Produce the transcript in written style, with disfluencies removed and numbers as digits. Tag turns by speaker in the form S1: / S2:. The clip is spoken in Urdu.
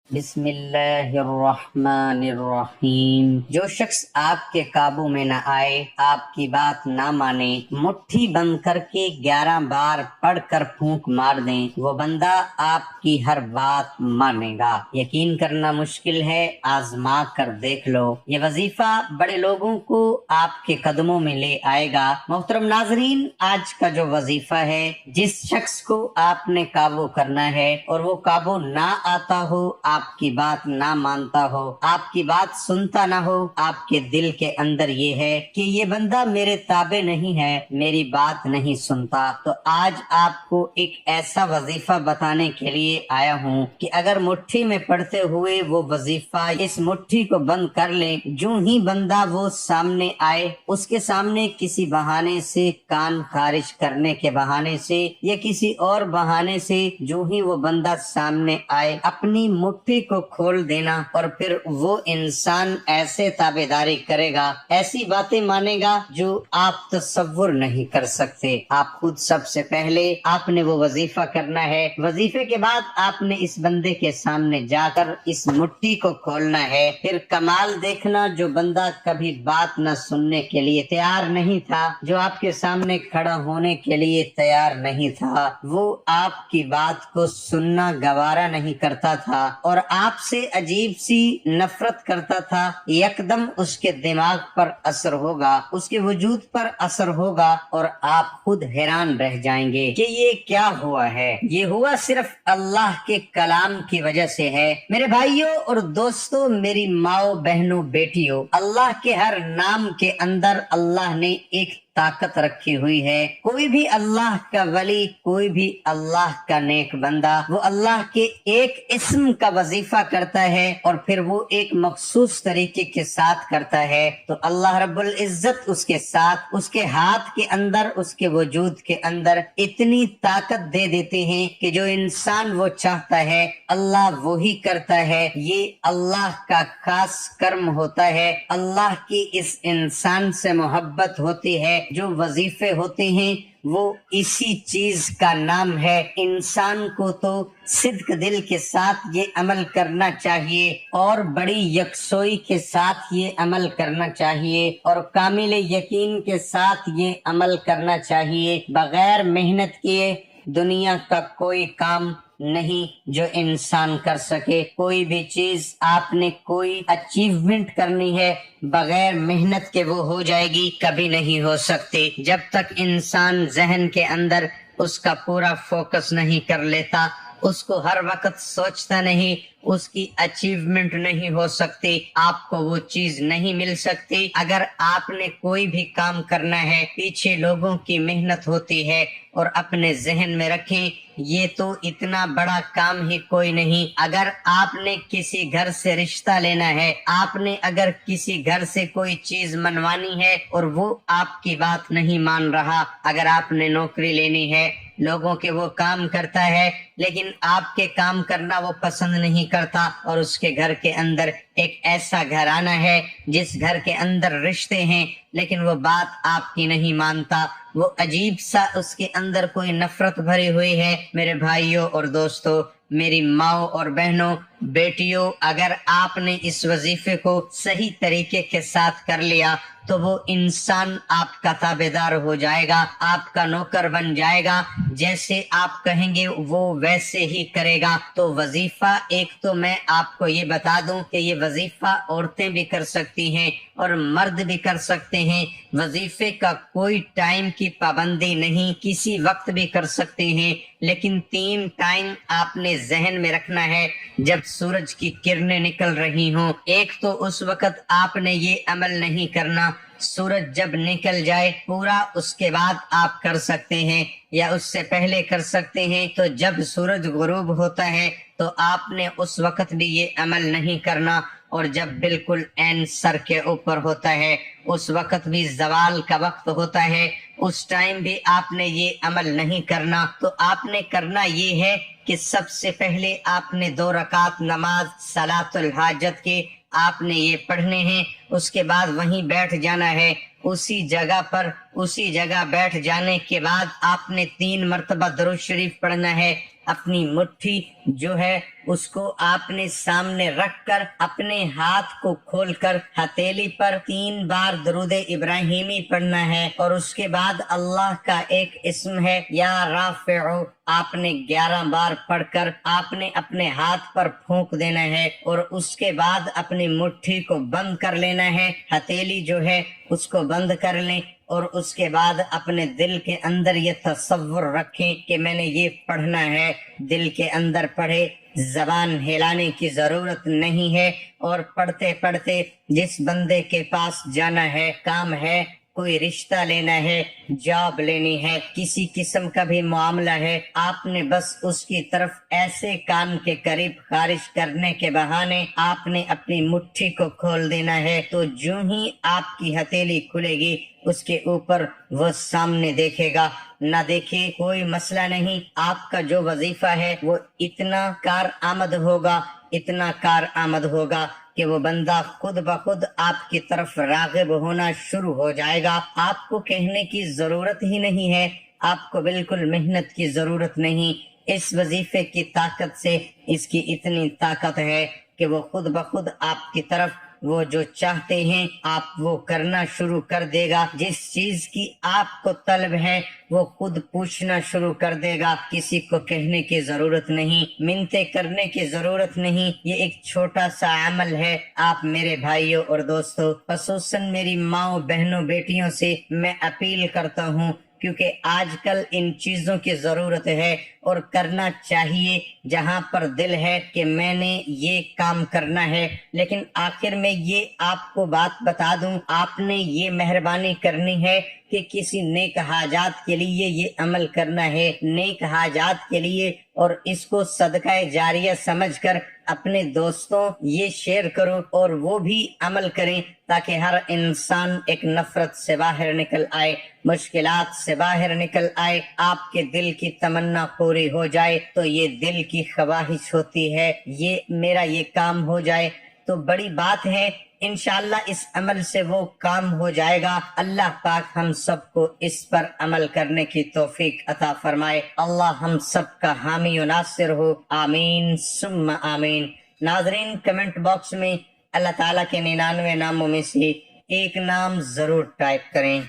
S1: بسم اللہ الرحمن الرحیم۔ جو شخص آپ کے قابو میں نہ آئے، آپ کی بات نہ مانے، مٹھی بند کر کے 11 بار پڑھ کر پھونک مار دیں، وہ بندہ آپ کی ہر بات مانے گا۔ یقین کرنا مشکل ہے، آزما کر دیکھ لو۔ یہ وظیفہ بڑے لوگوں کو آپ کے قدموں میں لے آئے گا۔ محترم ناظرین، آج کا جو وظیفہ ہے، جس شخص کو آپ نے قابو کرنا ہے اور وہ قابو نہ آتا ہو، آپ کی بات نہ مانتا ہو، آپ کی بات سنتا نہ ہو، آپ کے دل کے اندر یہ ہے کہ یہ بندہ میرے تابع نہیں ہے، میری بات نہیں سنتا، تو آج آپ کو ایک ایسا وظیفہ بتانے کے لیے آیا ہوں کہ اگر مٹھی میں پڑھتے ہوئے وہ وظیفہ اس مٹھی کو بند کر لیں، جو ہی بندہ وہ سامنے آئے، اس کے سامنے کسی بہانے سے، کان خارج کرنے کے بہانے سے یا کسی اور بہانے سے، جو ہی وہ بندہ سامنے آئے، اپنی مٹھی کو کھول دینا، اور پھر وہ انسان ایسے تابعداری کرے گا، ایسی باتیں مانے گا جو آپ تصور نہیں کر سکتے۔ آپ خود سب سے پہلے آپ نے وہ وظیفہ کرنا ہے۔ وظیفے کے بعد آپ نے اس بندے کے سامنے جا کر اس مٹھی کو کھولنا ہے۔ پھر کمال دیکھنا، جو بندہ کبھی بات نہ سننے کے لیے تیار نہیں تھا، جو آپ کے سامنے کھڑا ہونے کے لیے تیار نہیں تھا، وہ آپ کی بات کو سننا گوارا نہیں کرتا تھا اور آپ سے عجیب سی نفرت کرتا تھا، یکدم اس کے دماغ پر اثر ہوگا، اس کے وجود پر اثر ہوگا، اور آپ خود حیران رہ جائیں گے کہ یہ کیا ہوا ہے۔ یہ ہوا صرف اللہ کے کلام کی وجہ سے ہے۔ میرے بھائیوں اور دوستوں، میری ماؤں، بہنوں، بیٹیوں، اللہ کے ہر نام کے اندر اللہ نے ایک طاقت رکھی ہوئی ہے۔ کوئی بھی اللہ کا ولی، کوئی بھی اللہ کا نیک بندہ، وہ اللہ کے ایک اسم کا وظیفہ کرتا ہے اور پھر وہ ایک مخصوص طریقے کے ساتھ کرتا ہے، تو اللہ رب العزت اس کے ساتھ، اس کے ہاتھ کے اندر، اس کے وجود کے اندر اتنی طاقت دے دیتے ہیں کہ جو انسان وہ چاہتا ہے اللہ وہی کرتا ہے۔ یہ اللہ کا خاص کرم ہوتا ہے، اللہ کی اس انسان سے محبت ہوتی ہے۔ جو وظیفے ہوتے ہیں وہ اسی چیز کا نام ہے۔ انسان کو تو صدق دل کے ساتھ یہ عمل کرنا چاہیے اور بڑی یکسوئی کے ساتھ یہ عمل کرنا چاہیے اور کامل یقین کے ساتھ یہ عمل کرنا چاہیے۔ بغیر محنت کیے دنیا کا کوئی کام نہیں جو انسان کر سکے۔ کوئی بھی چیز آپ نے کوئی اچیومنٹ کرنی ہے، بغیر محنت کے وہ ہو جائے گی، کبھی نہیں ہو سکتی۔ جب تک انسان ذہن کے اندر اس کا پورا فوکس نہیں کر لیتا، اس کو ہر وقت سوچتا نہیں، اس کی اچیومنٹ نہیں ہو سکتی، آپ کو وہ چیز نہیں مل سکتی۔ اگر آپ نے کوئی بھی کام کرنا ہے، پیچھے لوگوں کی محنت ہوتی ہے، اور اپنے ذہن میں رکھیں یہ تو اتنا بڑا کام ہی کوئی نہیں۔ اگر آپ نے کسی گھر سے رشتہ لینا ہے، آپ نے اگر کسی گھر سے کوئی چیز منوانی ہے اور وہ آپ کی بات نہیں مان رہا، اگر آپ نے نوکری لینی ہے، لوگوں کے وہ کام کرتا ہے لیکن آپ کے کام کرنا وہ پسند نہیں کرتا، اور اس کے گھر کے اندر ایک ایسا گھرانہ ہے جس گھر کے اندر رشتے ہیں لیکن وہ بات آپ کی نہیں مانتا، وہ عجیب سا اس کے اندر کوئی نفرت بھری ہوئی ہے۔ میرے بھائیوں اور دوستوں، میری ماؤں اور بہنوں، بیٹیوں، اگر آپ نے اس وظیفے کو صحیح طریقے کے ساتھ کر لیا تو وہ انسان آپ کا تابعدار ہو جائے گا، آپ کا نوکر بن جائے گا، جیسے آپ کہیں گے وہ ویسے ہی کرے گا۔ تو وظیفہ ایک تو میں آپ کو یہ بتا دوں کہ یہ وظیفہ عورتیں بھی کر سکتی ہیں اور مرد بھی کر سکتے ہیں۔ وظیفے کا کوئی ٹائم کی پابندی نہیں، کسی وقت بھی کر سکتے ہیں، لیکن 3 ٹائم آپ نے ذہن میں رکھنا ہے جب سورج کی کرنیں نکل رہی ہوں۔ ایک تو اس وقت آپ نے یہ عمل نہیں کرنا، سورج جب نکل جائے پورا اس کے بعد آپ کر سکتے ہیں، یا اس سے پہلے کر سکتے ہیں۔ تو جب سورج غروب ہوتا ہے تو آپ نے اس وقت بھی یہ عمل نہیں کرنا، اور جب بالکل عین سر کے اوپر ہوتا ہے اس وقت بھی زوال کا وقت ہوتا ہے، اس ٹائم بھی آپ نے یہ عمل نہیں کرنا۔ تو آپ نے کرنا یہ ہے کہ سب سے پہلے آپ نے 2 رکعت نماز صلاۃ الحاجت کے آپ نے یہ پڑھنے ہیں، اس کے بعد وہیں بیٹھ جانا ہے، اسی جگہ پر، اسی جگہ بیٹھ جانے کے بعد آپ نے 3 مرتبہ درود شریف پڑھنا ہے، اپنی مٹھی جو ہے اس کو آپ نے سامنے رکھ کر اپنے ہاتھ کو کھول کر ہتھیلی پر 3 بار درود ابراہیمی پڑھنا ہے، اور اس کے بعد اللہ کا ایک اسم ہے یا رافع، آپ نے 11 بار پڑھ کر آپ نے اپنے ہاتھ پر پھونک دینا ہے، اور اس کے بعد اپنی مٹھی کو بند کر لینا ہے، ہتھیلی جو ہے اس کو بند کر لیں، اور اس کے بعد اپنے دل کے اندر یہ تصور رکھیں کہ میں نے یہ پڑھنا ہے، دل کے اندر پڑھے، زبان ہلانے کی ضرورت نہیں ہے، اور پڑھتے پڑھتے جس بندے کے پاس جانا ہے، کام ہے، کوئی رشتہ لینا ہے، جاب لینی ہے، کسی قسم کا بھی معاملہ ہے، آپ نے بس اس کی طرف ایسے کان کے قریب خارج کرنے کے بہانے آپ نے اپنی مٹھی کو کھول دینا ہے، تو جو ہی آپ کی ہتھیلی کھلے گی اس کے اوپر وہ سامنے دیکھے گا، نہ دیکھے کوئی مسئلہ نہیں، آپ کا جو وظیفہ ہے وہ اتنا کارآمد ہوگا، اتنا کارآمد ہوگا کہ وہ بندہ خود بخود آپ کی طرف راغب ہونا شروع ہو جائے گا، آپ کو کہنے کی ضرورت ہی نہیں ہے، آپ کو بالکل محنت کی ضرورت نہیں، اس وظیفے کی طاقت سے اس کی اتنی طاقت ہے کہ وہ خود بخود آپ کی طرف وہ جو چاہتے ہیں آپ وہ کرنا شروع کر دے گا، جس چیز کی آپ کو طلب ہے وہ خود پوچھنا شروع کر دے گا، کسی کو کہنے کی ضرورت نہیں، منتیں کرنے کی ضرورت نہیں، یہ ایک چھوٹا سا عمل ہے۔ آپ میرے بھائیوں اور دوستوں، خصوصاً میری ماں بہنوں بیٹیوں سے میں اپیل کرتا ہوں، کیونکہ آج کل ان چیزوں کی ضرورت ہے اور کرنا چاہیے، جہاں پر دل ہے کہ میں نے یہ کام کرنا ہے، لیکن آخر میں یہ آپ کو بات بتا دوں، آپ نے یہ مہربانی کرنی ہے کہ کسی نیک حاجات کے لیے یہ عمل کرنا ہے، نیک حاجات کے لیے، اور اس کو صدقہ جاریہ سمجھ کر اپنے دوستوں یہ شیئر کرو اور وہ بھی عمل کریں، تاکہ ہر انسان ایک نفرت سے باہر نکل آئے، مشکلات سے باہر نکل آئے، آپ کے دل کی تمنا پوری ہو جائے، تو یہ دل کی خواہش ہوتی ہے، یہ میرا یہ کام ہو جائے تو بڑی بات ہے، انشاءاللہ اس عمل سے وہ کام ہو جائے گا۔ اللہ پاک ہم سب کو اس پر عمل کرنے کی توفیق عطا فرمائے، اللہ ہم سب کا حامی و ناصر ہو، آمین ثم آمین۔ ناظرین، کمنٹ باکس میں اللہ تعالیٰ کے 99 ناموں میں سے ایک نام ضرور ٹائپ کریں۔